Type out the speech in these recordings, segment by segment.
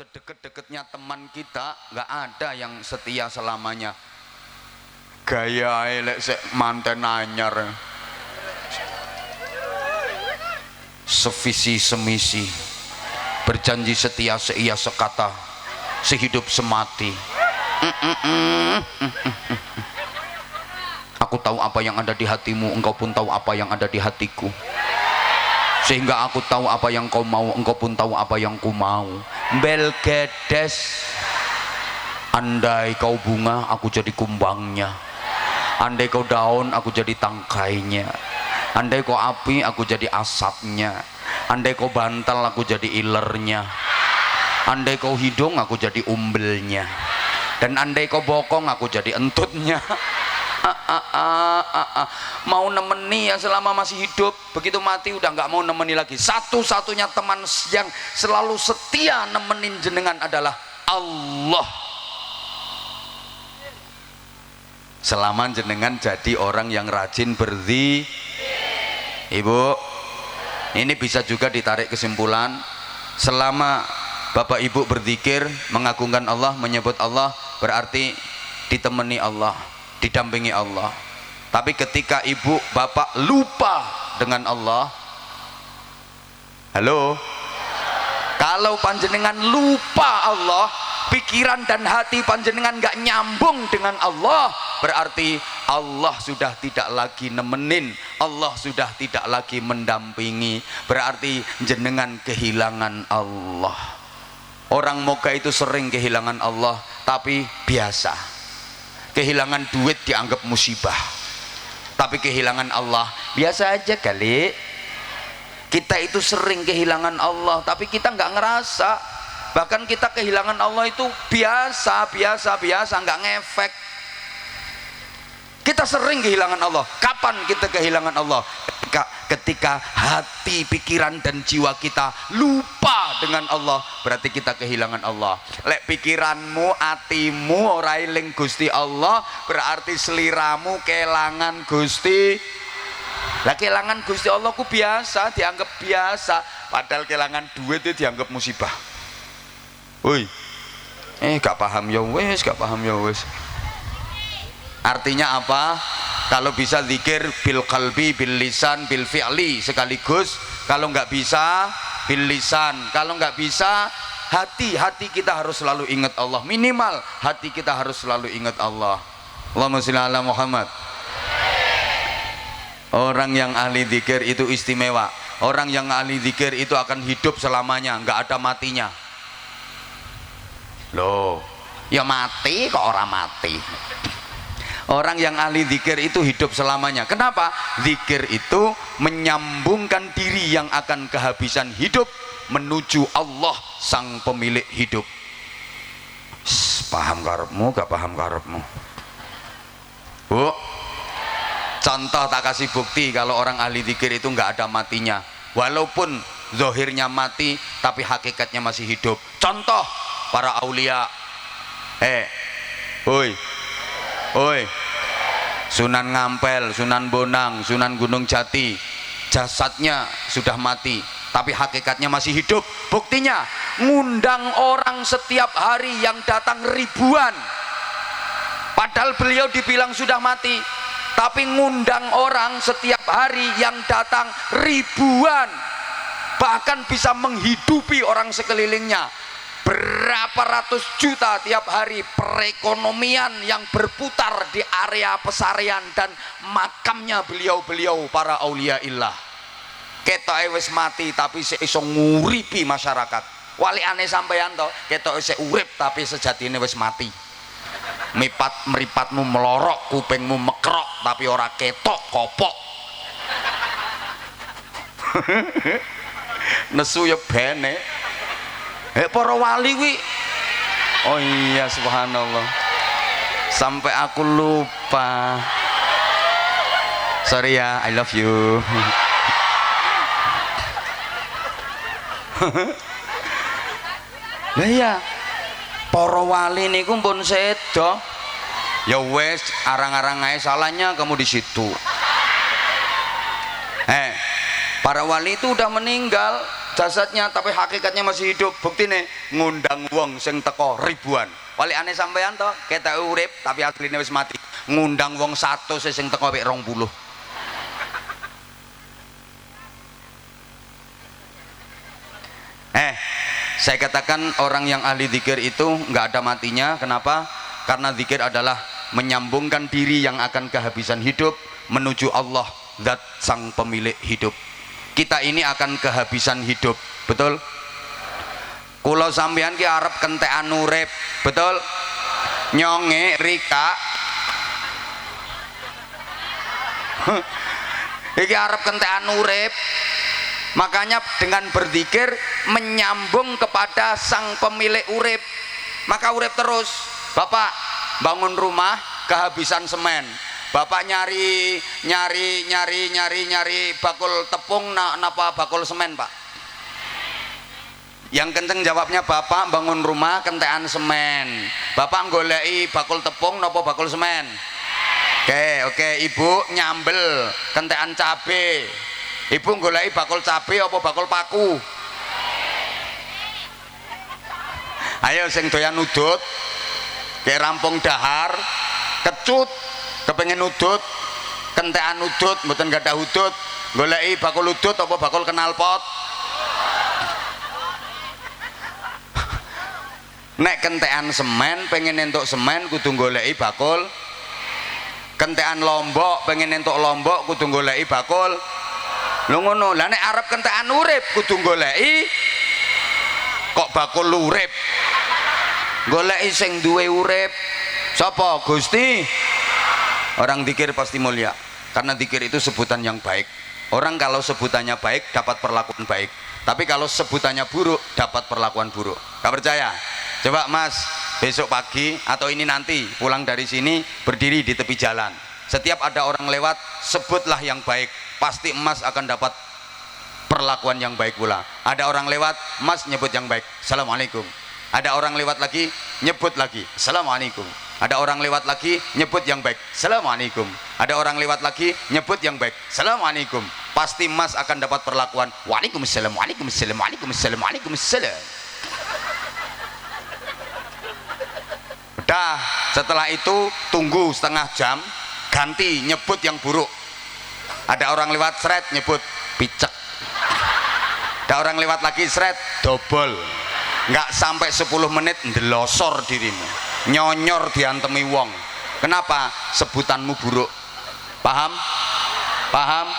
sedekat-dekatnya teman kita nggak ada yang setia selamanya. Gaya elek sek manten anyar, sevisi semisi, berjanji setia seia sekata, sehidup semati. Aku tahu apa yang ada di hatimu, engkau pun tahu apa yang ada di hatiku. Sehingga aku tahu apa yang kau mau, engkau pun tahu apa yang ku mau. Belgedes. Andai kau bunga, aku jadi kumbangnya. Andai kau daun, aku jadi tangkainya. Andai kau api, aku jadi asapnya. Andai kau bantal, aku jadi ilernya. Andai kau hidung, aku jadi umbelnya. Dan andai kau bokong, aku jadi entutnya. Mau nemeni ya selama masih hidup, begitu mati udah nggak mau nemeni lagi. Satu-satunya teman yang selalu setia nemenin jenengan adalah Allah. Selama jenengan jadi orang yang rajin berzikir. Ibu, ini bisa juga ditarik kesimpulan, selama bapak ibu berzikir, mengagungkan Allah, menyebut Allah, berarti ditemani Allah, didampingi Allah. Tapi ketika ibu bapak lupa dengan Allah, halo, kalau panjenengan lupa Allah, pikiran dan hati panjenengan nggak nyambung dengan Allah, berarti Allah sudah tidak lagi nemenin, Allah sudah tidak lagi mendampingi, berarti jenengan kehilangan Allah. Orang moga itu sering kehilangan Allah, tapi biasa. Kehilangan duit dianggap musibah, tapi kehilangan Allah biasa aja kali. Kita itu sering kehilangan Allah, tapi kita nggak ngerasa. Bahkan kita kehilangan Allah itu biasa, nggak ngefek. Kita sering kehilangan Allah. Kapan kita kehilangan Allah? Ketika hati, pikiran dan jiwa kita lupa dengan Allah, berarti kita kehilangan Allah. Lek pikiranmu, hatimu ora eling Gusti Allah, berarti seliramu kelangan Gusti. Lah kelangan Gusti Allah ku biasa, dianggap biasa, padahal kelangan duit itu dianggap musibah. Woi, gak paham ya wes, gak paham ya wes. Artinya apa? Kalau bisa zikir bil qalbi, bil lisan, bil fi'li sekaligus. Kalau nggak bisa bil lisan. Kalau nggak bisa hati kita harus selalu ingat Allah. Minimal hati kita harus selalu ingat Allah. Allahumma sholli ala Muhammad. Orang yang ahli zikir itu istimewa. Orang yang ahli zikir itu akan hidup selamanya, nggak ada matinya. Loh, ya mati kok orang mati. Orang yang ahli zikir itu hidup selamanya. Kenapa? Zikir itu menyambungkan diri yang akan kehabisan hidup menuju Allah sang pemilik hidup. Paham karepmu, gak paham karepmu? Bu, contoh tak kasih bukti kalau orang ahli zikir itu nggak ada matinya. Walaupun zahirnya mati, tapi hakikatnya masih hidup. Contoh para aulia. Oi, Sunan Ngampel, Sunan Bonang, Sunan Gunung Jati, jasadnya sudah mati, tapi hakikatnya masih hidup. Buktinya ngundang orang setiap hari yang datang ribuan, padahal beliau dibilang sudah mati, tapi ngundang orang setiap hari yang datang ribuan, bahkan bisa menghidupi orang sekelilingnya. Berapa ratus juta tiap hari perekonomian yang berputar di area pesarian dan makamnya beliau-beliau para aulia illah. Ketoke wis mati tapi isih iso nguripi masyarakat. Walikane sampeyan to, ketoke isih urip tapi sejatine wis mati. Meripatmu melorok, kupingmu mekrok tapi ora ketok kopok. Nesu ya bene. Para wali wi. Oh iya, subhanallah. Sampai aku lupa. Sorry ya, I love you. Lah iya. Para wali niku pun sedo. Ya wes, arang-arang ae salahnya kamu di situ. Para wali itu udah meninggal. jasadnya tapi hakikatnya masih hidup. Buktine ngundang wong sing teko ribuan. Paling aneh sampean to, ketok urip tapi asline wis mati. Ngundang wong 100 sing teko wek 20. Saya katakan orang yang ahli zikir itu nggak ada matinya. Kenapa? Karena zikir adalah menyambungkan diri yang akan kehabisan hidup menuju Allah, zat sang pemilik hidup. Kita ini akan kehabisan hidup, betul? Kulo sampean ki arep kentekan urip, betul? Nyonge Rika iki arep kentekan urip. Makanya dengan berzikir menyambung kepada sang pemilik urip, maka urip terus. Bapak bangun rumah kehabisan semen, bapak nyari bakul tepung napa bakul semen, Pak? Yang kenceng jawabnya bapak bangun rumah kentekan semen, bapak goleki bakul tepung napa bakul semen? Oke, ibu nyambel kentekan cabe, ibu goleki bakul cabe apa bakul paku? Ayo sing doyan udut, kayak rampung dahar, kecut, kepengen udut, kentekan udut, mboten gadah udut, goleki bakul udut apa bakul knalpot? Nek kentekan semen, pengen entuk semen kudu goleki bakul. Kentekan lombok, pengen entuk lombok kudu goleki bakul. Lho ngono. Lah nek arep kentekan urip kudu goleki kok bakul urip. Goleki sing duwe urip. Sapa? Gusti. Orang zikir pasti mulia karena zikir itu sebutan yang baik. Orang kalau sebutannya baik dapat perlakuan baik, tapi kalau sebutannya buruk dapat perlakuan buruk. Gak percaya? Coba Mas besok pagi atau ini nanti pulang dari sini berdiri di tepi jalan, setiap ada orang lewat sebutlah yang baik, pasti Mas akan dapat perlakuan yang baik pula. Ada orang lewat, Mas nyebut yang baik, Assalamualaikum. Ada orang lewat lagi, nyebut lagi, Assalamualaikum. Ada orang lewat lagi, nyebut yang baik, Assalamualaikum. Ada orang lewat lagi, nyebut yang baik, Assalamualaikum. Pasti Mas akan dapat perlakuan Waalaikumsalam, Waalaikumsalam, Waalaikumsalam, Waalaikumsalam. Udah, setelah itu tunggu setengah jam, ganti nyebut yang buruk. Ada orang lewat seret, nyebut picek. Ada orang lewat lagi seret, dobol. Nggak sampai 10 menit ndelosor dirimu, nyonyor diantemi wong. Kenapa? Sebutanmu buruk. Paham? Paham?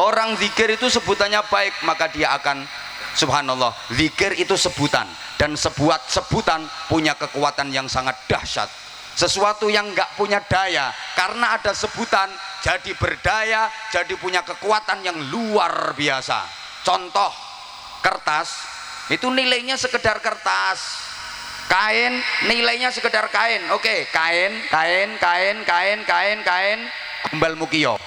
Orang zikir itu sebutannya baik, maka dia akan, subhanallah, zikir itu sebutan, dan sebuah sebutan punya kekuatan yang sangat dahsyat. Sesuatu yang nggak punya daya karena ada sebutan jadi berdaya, jadi punya kekuatan yang luar biasa. Contoh, kertas itu nilainya sekedar kertas, kain nilainya sekedar kain. Oke, kain, gumbal mukio.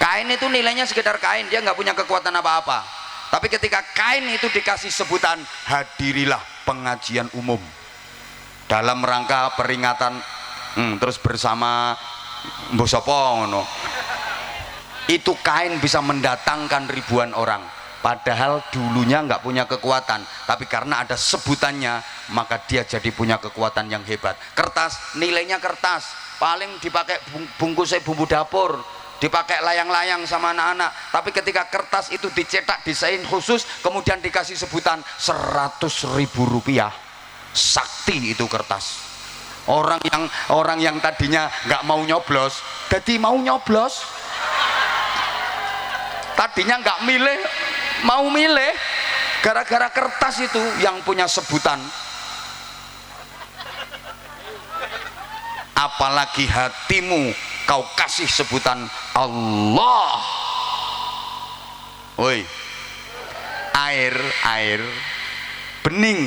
Kain itu nilainya sekedar kain, dia nggak punya kekuatan apa-apa. Tapi ketika kain itu dikasih sebutan, hadirilah pengajian umum dalam rangka peringatan, terus bersama mbosopo ngono. Itu kain bisa mendatangkan ribuan orang. Padahal dulunya nggak punya kekuatan, tapi karena ada sebutannya, maka dia jadi punya kekuatan yang hebat. Kertas, nilainya kertas, paling dipakai bungkusnya bumbu dapur, dipakai layang-layang sama anak-anak. Tapi ketika kertas itu dicetak desain khusus, kemudian dikasih sebutan 100.000 rupiah, sakti itu kertas. Orang yang tadinya nggak mau nyoblos, jadi mau nyoblos. Tadinya nggak milih, mau milih, gara-gara kertas itu yang punya sebutan. Apalagi hatimu kau kasih sebutan Allah. Woi, air bening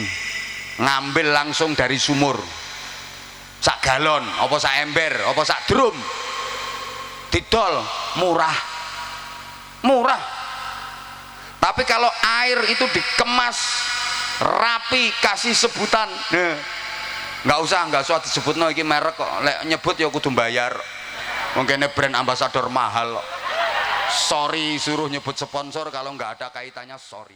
ngambil langsung dari sumur, sak galon apa sak ember apa sak drum, didol murah. Tapi kalau air itu dikemas rapi, kasih sebutan, nggak usah disebut no iki merek kok, lek nyebut ya kudu bayar. Mungkin brand ambassador mahal. Sorry suruh nyebut sponsor, kalau nggak ada kaitannya sorry.